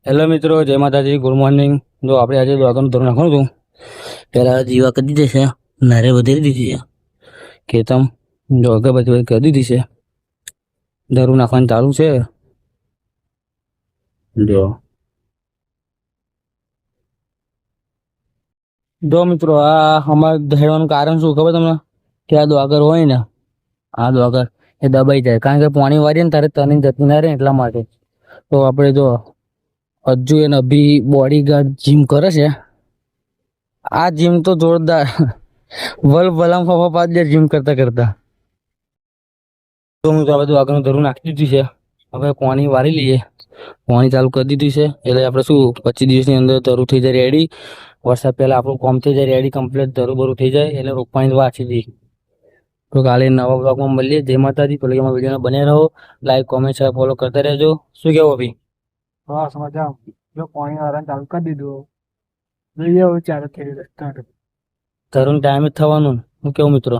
Hello મિત્રો, જય માતાજી, ગુડ મોર્નિંગ. જો આપણે આજે દ્વારકાનું ધોરણ નાખવાનું હતું. પહેલાં જીવા કરી દીધી છે, નારે વધારી દીધી છે, કેતમ જો અગરબત્તી કરી દીધી છે, ધરું નાખવાનું ચાલુ છે. જો જો મિત્રો, આ અમારે દહેવાનું કારણ શું ખબર તમને? કે આ દ્વાગર હોય ને, આ દ્વાગર એ દબાઈ જાય, કારણ કે પાણી વારીએ ને ત્યારે તને જતી ના રહે એટલા માટે. તો આપણે જો હજુ એને અભી બોડીગાર્ડ જીમ કરે છે. આ જીમ તો જોરદાર વલ વલામ ફફા પાડ દે જીમ કરતા કરતા. તો હું તો આ બધું આગળનું ધરું નાખી દીધું છે. હવે પાણી વારી લઈએ. પાણી ચાલુ કરી દીધું છે એટલે આપણે શું 25 દિવસની અંદર ધરું થઈ જાય રેડી. વરસાદ પહેલા આપણું કામ થઈ જાય રેડી, કમ્પ્લીટ ધરું બરું થઈ જાય એટલે રોપાણી વાંચી દઈએ. તો કાલે નવા બ્લોગમાં મળીએ. જય માતાજી. તો લઈએ વિડીયો બને રહો, લાઈક કોમેન્ટ શેર ફોલો કરતા રહેજો. શું કેવું અભી? બસ મજા. જો પાણી વાળા ચાલુ કરી દીધું. જોઈએ હવે ચાલુ થઈ રહ્યું. ધરું ટાઈમ જ થવાનું. હું કેવું મિત્રો?